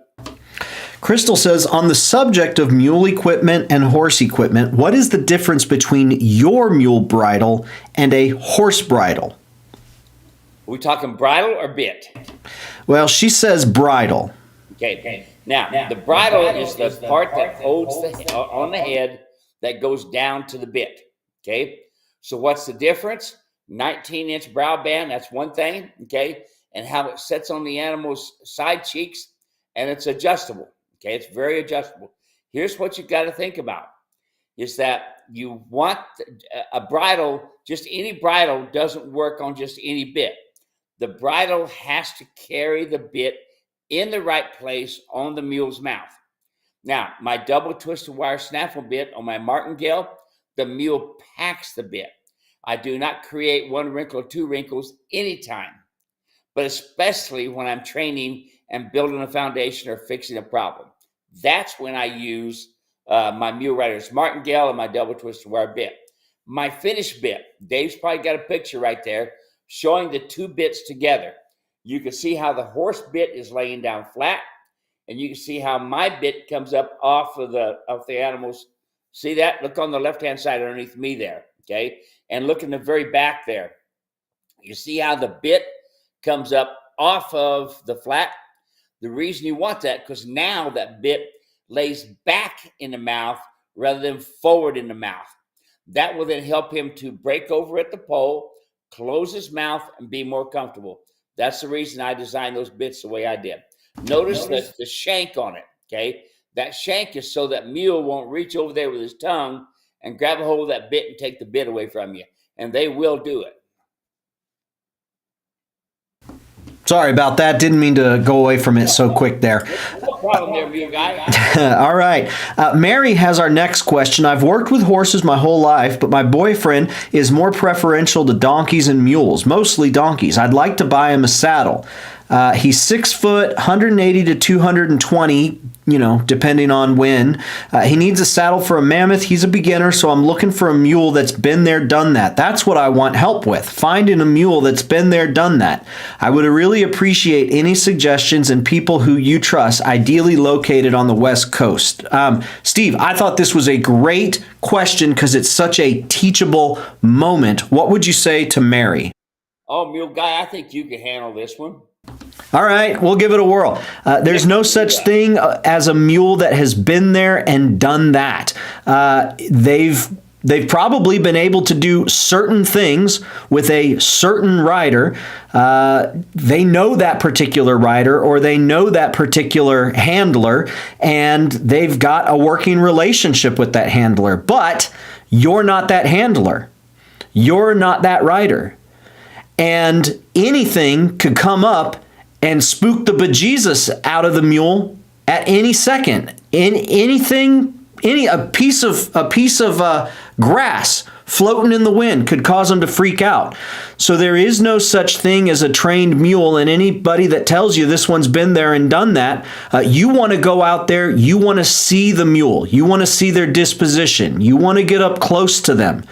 Crystal says, on the subject of mule equipment and horse equipment, what is the difference between your mule bridle and a horse bridle? Are we talking bridle or bit? Well, she says bridle. Okay. Now, the bridle is the part that holds on the head that goes down to the bit. Okay. So what's the difference? 19-inch brow band, that's one thing. Okay. And how it sits on the animal's side cheeks, and it's adjustable. Okay. It's very adjustable. Here's what you've got to think about, is that you want a bridle. Just any bridle doesn't work on just any bit. The bridle has to carry the bit in the right place on the mule's mouth. Now, my double twisted wire snaffle bit on my martingale, the mule packs the bit. I do not create one wrinkle or two wrinkles anytime, but especially when I'm training and building a foundation or fixing a problem. That's when I use my mule rider's martingale and my double twisted wire bit. My finished bit, Dave's probably got a picture right there showing the two bits together. You can see how the horse bit is laying down flat, and you can see how my bit comes up off of the animal's. See that? Look on the left-hand side underneath me there, okay? And look in the very back there. You see how the bit comes up off of the flat? The reason you want that, because now that bit lays back in the mouth rather than forward in the mouth. That will then help him to break over at the pole, close his mouth, and be more comfortable. That's the reason I designed those bits the way I did. Notice the shank on it, okay? That shank is so that mule won't reach over there with his tongue and grab a hold of that bit and take the bit away from you. And they will do it. Sorry about that. Didn't mean to go away from it so quick there. No problem there, mule guy. All right. Mary has our next question. I've worked with horses my whole life, but my boyfriend is more preferential to donkeys and mules, mostly donkeys. I'd like to buy him a saddle. He's 6 foot, 180 to 220, depending on when. He needs a saddle for a mammoth. He's a beginner, so I'm looking for a mule that's been there, done that. That's what I want help with, finding a mule that's been there, done that. I would really appreciate any suggestions and people who you trust, ideally located on the West Coast. Steve, I thought this was a great question because it's such a teachable moment. What would you say to Mary? Oh, mule guy, I think you can handle this one. All right, we'll give it a whirl. There's no such thing as a mule that has been there and done that. They've probably been able to do certain things with a certain rider. They know that particular rider, or they know that particular handler, and they've got a working relationship with that handler. But you're not that handler. You're not that rider. And anything could come up and spook the bejesus out of the mule at any second. A piece of grass floating in the wind could cause them to freak out. So there is no such thing as a trained mule, and anybody that tells you this one's been there and done that, you want to go out there, you want to see the mule, you want to see their disposition, you want to get up close to them,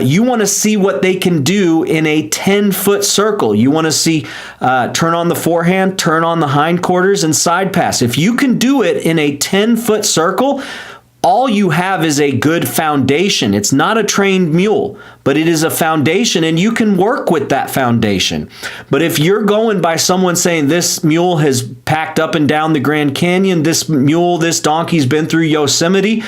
you want to see what they can do in a 10-foot circle. You want to see turn on the forehand, turn on the hindquarters, and side pass. If you can do it in a 10-foot circle, all you have is a good foundation. It's not a trained mule, but it is a foundation, and you can work with that foundation. But if you're going by someone saying this mule has packed up and down the Grand Canyon, this donkey's been through Yosemite,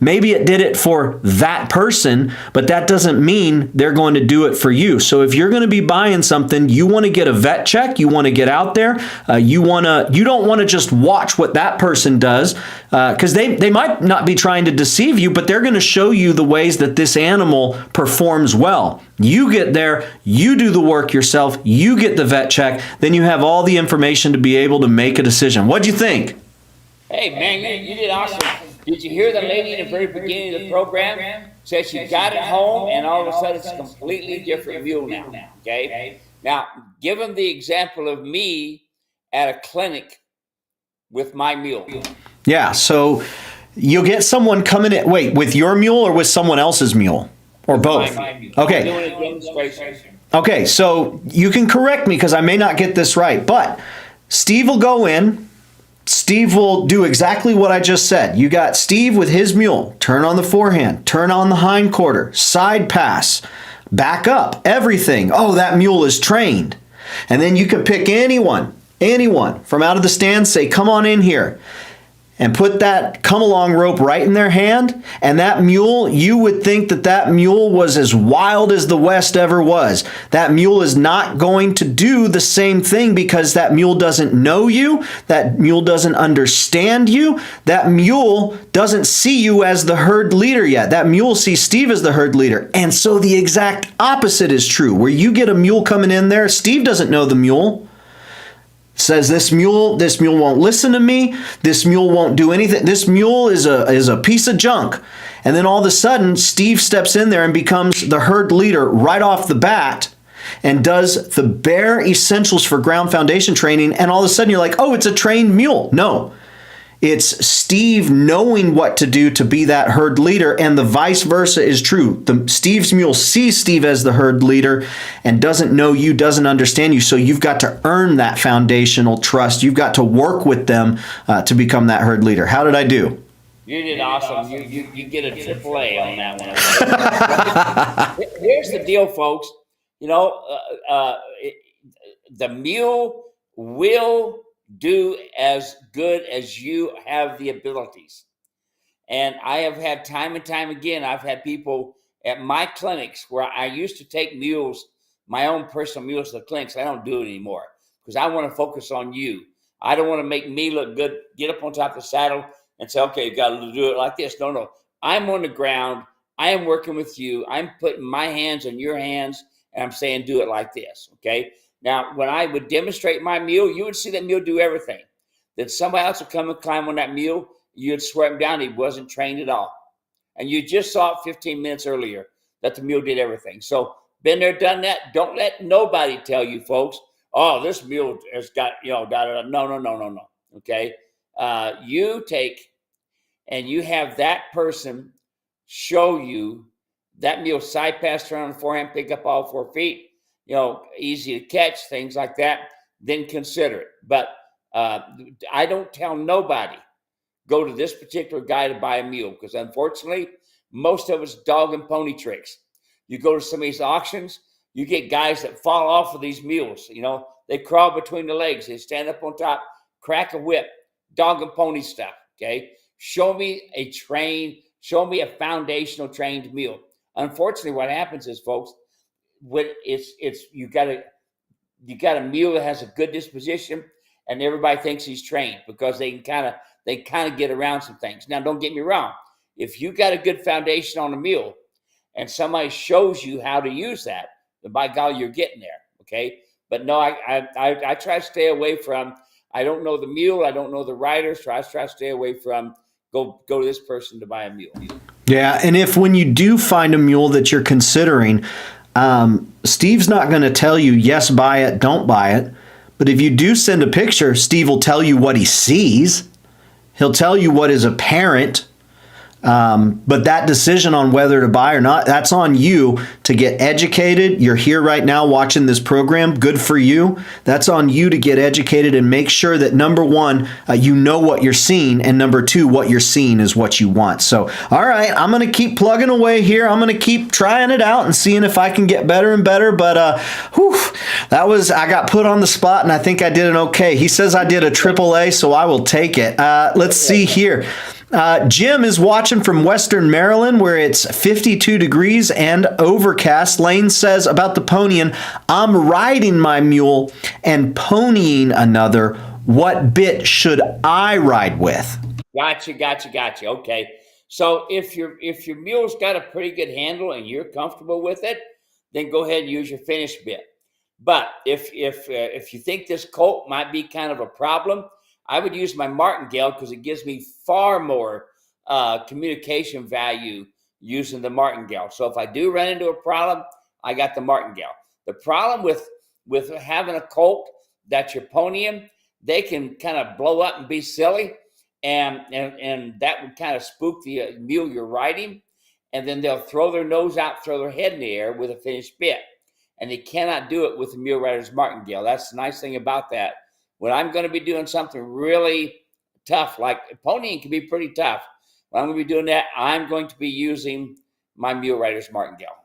maybe it did it for that person, but that doesn't mean they're going to do it for you. So if you're going to be buying something, you want to get a vet check, you want to get out there, you don't want to just watch what that person does. because they might not be trying to deceive you, but they're going to show you the ways that this animal performs well. You get there, you do the work yourself, you get the vet check, then you have all the information to be able to make a decision. What'd you think? Hey, man, you did awesome. Did you hear the lady in the very beginning of the program? Said she got it home, and all of a sudden it's a completely different mule now, okay? Now, give them the example of me at a clinic with my mule. Yeah, so you'll get someone coming in. Wait, with your mule or with someone else's mule? Or both? My mule. Okay. I'm doing a demonstration. Okay, so you can correct me because I may not get this right, but Steve will go in. Steve will do exactly what I just said. You got Steve with his mule. Turn on the forehand. Turn on the hind quarter. Side pass. Back up. Everything. Oh, that mule is trained. And then you can pick anyone from out of the stand, say, come on in here. And put that come-along rope right in their hand, and that mule, you would think that that mule was as wild as the West ever was. That mule is not going to do the same thing because that mule doesn't know you, that mule doesn't understand you, that mule doesn't see you as the herd leader yet. That mule sees Steve as the herd leader. And so the exact opposite is true. Where you get a mule coming in there, Steve doesn't know the mule. Says this mule won't listen to me. This mule won't do anything. This mule is a piece of junk. And then all of a sudden, Steve steps in there and becomes the herd leader right off the bat and does the bare essentials for ground foundation training. And all of a sudden, you're like, oh, it's a trained mule. No. It's Steve knowing what to do to be that herd leader, and the vice versa is true. Steve's mule sees Steve as the herd leader and doesn't know you, doesn't understand you, so you've got to earn that foundational trust. You've got to work with them to become that herd leader. How did I do? You did awesome. You get a AAA on that one. Here's the deal, folks. You know, the mule will do as good as you have the abilities. And I have had time and time again, I've had people at my clinics where I used to take mules, my own personal mules to the clinics. I don't do it anymore because I want to focus on you. I don't want to make me look good, get up on top of the saddle and say, okay, you got to do it like this. No. I'm on the ground. I am working with you. I'm putting my hands in your hands and I'm saying, do it like this. Okay. Now, when I would demonstrate my mule, you would see that mule do everything. Then somebody else would come and climb on that mule. You'd swear him down. He wasn't trained at all. And you just saw it 15 minutes earlier that the mule did everything. So been there, done that. Don't let nobody tell you, folks, oh, this mule has got, no. Okay. You take and you have that person show you that mule side pass, turn on the forehand, pick up all 4 feet. Easy to catch, things like that, then consider it. But I don't tell nobody, go to this particular guy to buy a mule, because unfortunately, most of it's dog and pony tricks. You go to some of these auctions, you get guys that fall off of these mules. They crawl between the legs, they stand up on top, crack a whip, dog and pony stuff, okay? Show me a foundational trained mule. Unfortunately, what happens is, folks, when you got a mule that has a good disposition, and everybody thinks he's trained because they kind of get around some things. Now, don't get me wrong. If you got a good foundation on a mule, and somebody shows you how to use that, then by golly, you're getting there. Okay, but no, I try to stay away from. I don't know the mule. I don't know the rider. So I try to stay away from. Go to this person to buy a mule. Yeah, and if when you do find a mule that you're considering, Steve's not going to tell you, yes, buy it, don't buy it. But if you do send a picture, Steve will tell you what he sees. He'll tell you what is apparent. But that decision on whether to buy or not, that's on you to get educated. You're here right now watching this program. Good for you. That's on you to get educated and make sure that, number one, you know what you're seeing, and number two, what you're seeing is what you want. So, all right, I'm going to keep plugging away here. I'm going to keep trying it out and seeing if I can get better and better. But I got put on the spot, and I think I did an okay. He says I did a AAA, so I will take it. Let's see here. Jim is watching from Western Maryland, where it's 52 degrees and overcast. Lane says about the ponying, I'm riding my mule and ponying another. What bit should I ride with? Gotcha. Okay. So if your mule's got a pretty good handle and you're comfortable with it, then go ahead and use your finish bit. But if you think this colt might be kind of a problem, I would use my martingale because it gives me far more communication value using the martingale. So if I do run into a problem, I got the martingale. The problem with having a colt that you're ponying, they can kind of blow up and be silly, and that would kind of spook the mule you're riding, and then they'll throw their nose out, throw their head in the air with a finished bit, and they cannot do it with the mule rider's martingale. That's the nice thing about that. When I'm going to be doing something really tough, like ponying can be pretty tough, when I'm going to be doing that, I'm going to be using my mule rider's martingale.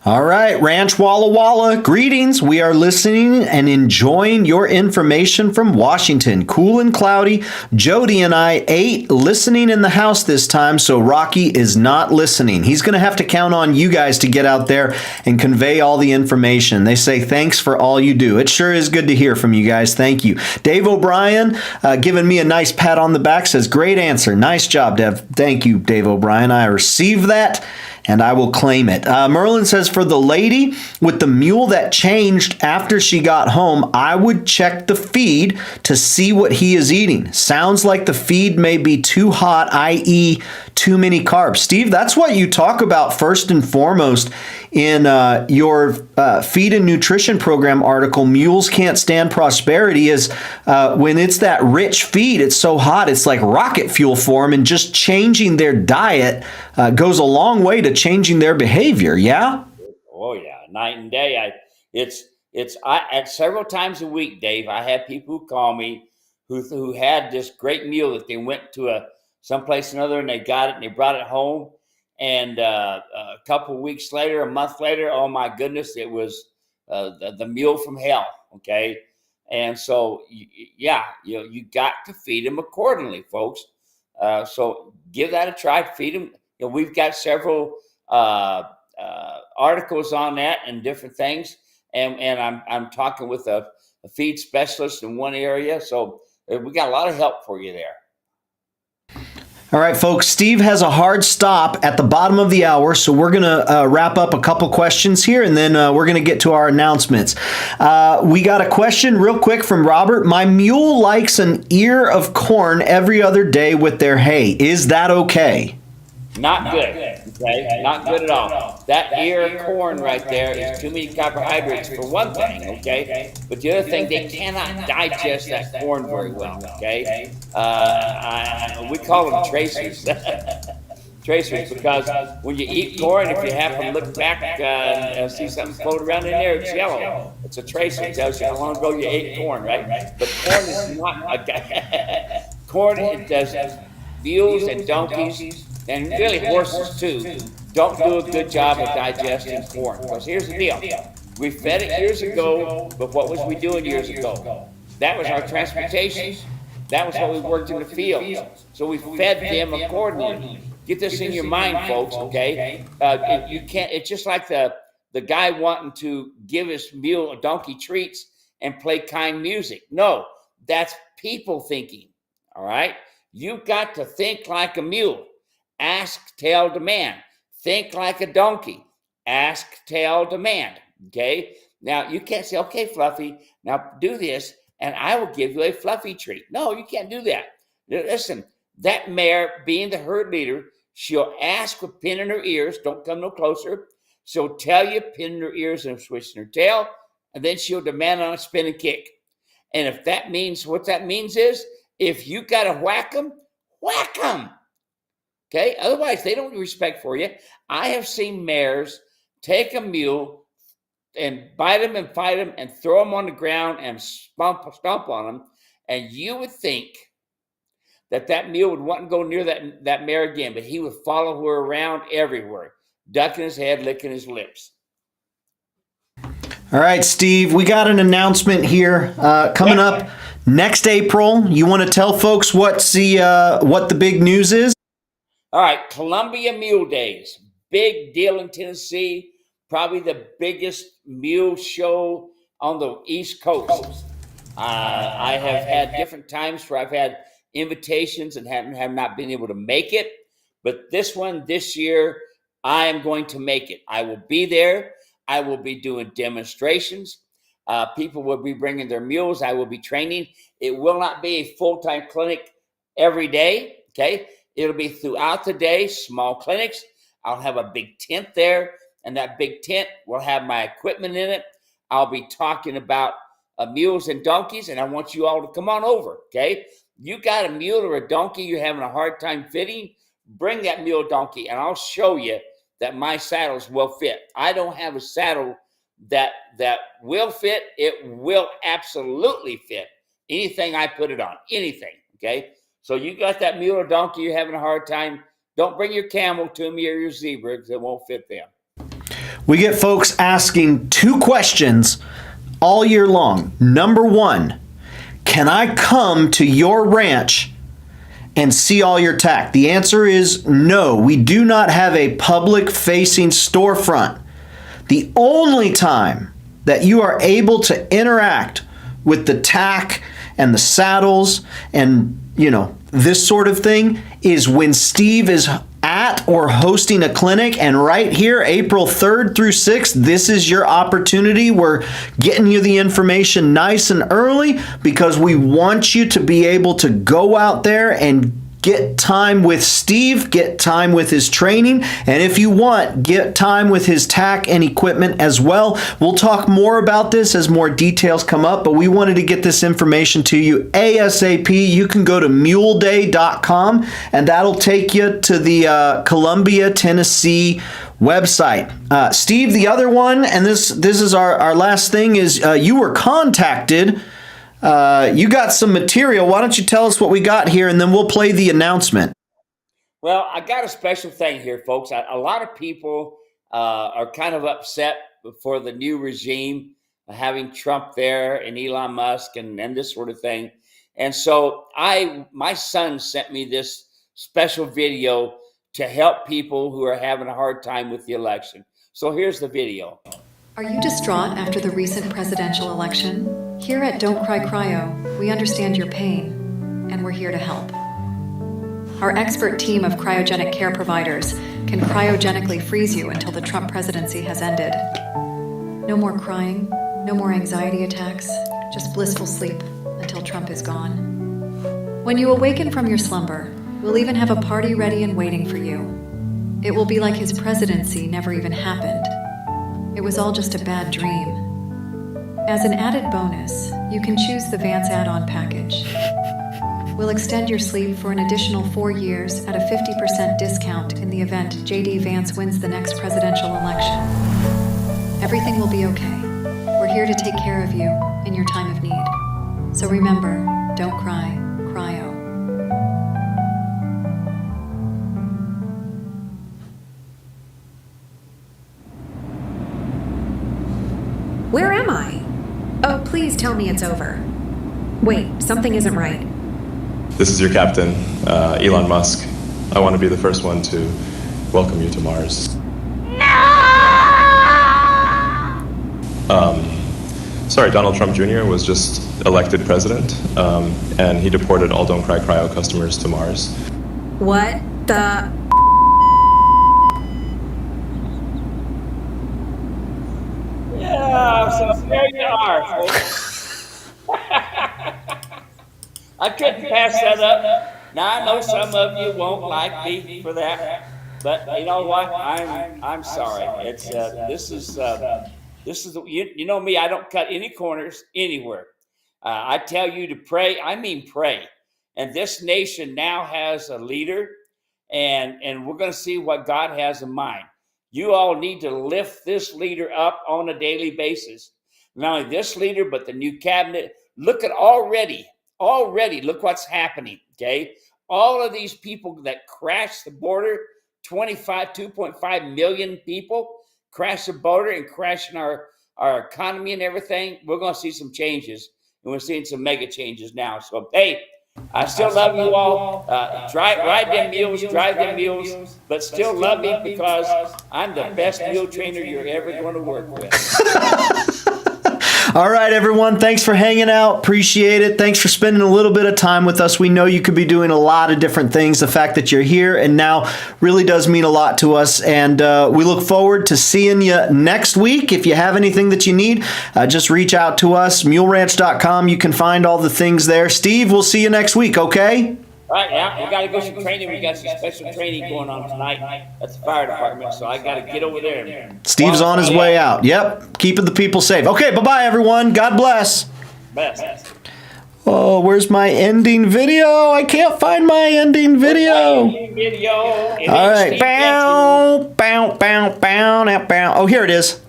All right, Ranch Walla Walla, greetings. We are listening and enjoying your information from Washington. Cool and cloudy. Jody and I ate listening in the house this time, so Rocky is not listening. He's going to have to count on you guys to get out there and convey all the information. They say thanks for all you do. It sure is good to hear from you guys. Thank you. Dave O'Brien giving me a nice pat on the back, says, great answer. Nice job, Dev. Thank you, Dave O'Brien. I received that, and I will claim it. Merlin says, for the lady with the mule that changed after she got home, I would check the feed to see what he is eating. Sounds like the feed may be too hot, i.e. too many carbs. Steve, that's what you talk about first and foremost in your feed and nutrition program article, Mules Can't Stand Prosperity, is when it's that rich feed, it's so hot, it's like rocket fuel for them, and just changing their diet goes a long way to changing their behavior, yeah? Oh, yeah, night and day. At several times a week, Dave, I have people who call me who had this great mule that they went to someplace or another and they got it and they brought it home. And a couple of weeks later, a month later, oh my goodness, it was the mule from hell. Okay. And so, you got to feed them accordingly, folks. So give that a try. Feed them. We've got several articles on that and different things. And I'm talking with a feed specialist in one area. So we got a lot of help for you there. All right, folks, Steve has a hard stop at the bottom of the hour, so we're going to wrap up a couple questions here, and then we're going to get to our announcements. We got a question real quick from Robert. My mule likes an ear of corn every other day with their hay. Is that okay? Not good. Okay, not good at all. That ear of corn right there is too many carbohydrates for one thing. Okay, but the other thing, they cannot digest that corn very well. Okay, we call them tracers. Tracers, because when you eat corn, if you happen to look back and see something float around in there, it's yellow. It's a tracer. It tells you how long ago you ate corn, right? But corn is not a corn. It does mules and donkeys, and really horses too, don't do a good job of digesting corn. Because here's the deal. We fed it years ago, but what was we doing years ago? That was our transportation. That was what we worked in the fields. So we fed them accordingly. Get this in your mind, folks, okay? You can't, it's just like the guy wanting to give his mule a donkey treats and play kind music. No, that's people thinking, all right? You've got to think like a mule. Ask, tell, demand. Think like a donkey. Ask, tell, demand. Okay? Now, you can't say, okay, Fluffy, now do this, and I will give you a Fluffy treat. No, you can't do that. Listen, that mare, being the herd leader, she'll ask with pin in her ears. Don't come no closer. She'll tell you, pin in her ears and switch in her tail, and then she'll demand on a spin and kick. And if that means, what that means is, if you got to whack them, whack them. Okay, otherwise they don't respect for you. I have seen mares take a mule and bite them and fight them and throw them on the ground and stomp on them, and you would think that mule would want to go near that mare again, but he would follow her around everywhere, ducking his head, licking his lips. All right, Steve, we got an announcement here coming up next April. You want to tell folks what the big news is? All right, Columbia Mule Days, big deal in Tennessee, probably the biggest mule show on the East Coast. I have had different times where I've had invitations and have not been able to make it. But this one, this year, I am going to make it. I will be there. I will be doing demonstrations. People will be bringing their mules. I will be training. It will not be a full-time clinic every day, okay? It'll be throughout the day, small clinics. I'll have a big tent there, and that big tent will have my equipment in it. I'll be talking about mules and donkeys, and I want you all to come on over, okay? You got a mule or a donkey you're having a hard time fitting, bring that mule donkey, and I'll show you that my saddles will fit. I don't have a saddle that will fit. It will absolutely fit anything I put it on, anything, okay? So you got that mule or donkey you're having a hard time, don't bring your camel to me or your zebra because it won't fit them. We get folks asking 2 questions all year long. Number 1, can I come to your ranch and see all your tack? The answer is no. We do not have a public-facing storefront. The only time that you are able to interact with the tack and the saddles and, this sort of thing is when Steve is at or hosting a clinic. And right here, April 3rd through 6th, this is your opportunity. We're getting you the information nice and early because we want you to be able to go out there and get time with Steve, get time with his training, and if you want, get time with his tack and equipment as well. We'll talk more about this as more details come up, but we wanted to get this information to you ASAP. You can go to muleday.com, and that'll take you to the Columbia, Tennessee website. Steve, the other one, and this is our last thing, is you were contacted. You got some material. Why don't you tell us what we got here, and then we'll play the announcement. Well, I got a special thing here, folks. A lot of people are kind of upset for the new regime, having Trump there and Elon Musk and this sort of thing. And so my son sent me this special video to help people who are having a hard time with the election. So here's the video. Are you distraught after the recent presidential election? Here at Don't Cry Cryo, we understand your pain, and we're here to help. Our expert team of cryogenic care providers can cryogenically freeze you until the Trump presidency has ended. No more crying, no more anxiety attacks, just blissful sleep until Trump is gone. When you awaken from your slumber, we'll even have a party ready and waiting for you. It will be like his presidency never even happened. It was all just a bad dream. As an added bonus, you can choose the Vance add-on package. We'll extend your sleep for an additional 4 years at a 50% discount in the event J.D. Vance wins the next presidential election. Everything will be okay. We're here to take care of you in your time of need. So remember, don't cry, cryo. Where am I? Oh, please tell me it's over. Wait, something isn't right. This is your captain, Elon Musk. I want to be the first one to welcome you to Mars. Sorry, Donald Trump Jr. was just elected president, and he deported all Don't Cry Cryo customers to Mars. What the... Yeah, so there you are, folks. I couldn't pass that up. Now I know some of you won't like me for that, but you know what? I'm sorry. It's this is you know me. I don't cut any corners anywhere. I tell you to pray. I mean pray. And this nation now has a leader, and we're going to see what God has in mind. You all need to lift this leader up on a daily basis. Not only this leader, but the new cabinet. Look at already, look what's happening, okay? All of these people that crashed the border, 2.5 million people crashed the border and crashing our economy and everything. We're going to see some changes, and we're seeing some mega changes now. So, hey, I still love you all. Ride them mules, drive them mules, but still love me because I'm the best mule trainer you're ever going to work with. All right, everyone. Thanks for hanging out. Appreciate it. Thanks for spending a little bit of time with us. We know you could be doing a lot of different things. The fact that you're here and now really does mean a lot to us. And we look forward to seeing you next week. If you have anything that you need, just reach out to us. MuleRanch.com. You can find all the things there. Steve, we'll see you next week, okay? All right, yeah, we got to go some training. We got some special training going on tonight at the fire department, so I got to get over there. Steve's on his way out. Yep, keeping the people safe. Okay, bye-bye, everyone. God bless. Best. Oh, where's my ending video? I can't find my ending video. All right. Bow, bow, bow, bow, bow, bow. Oh, here it is.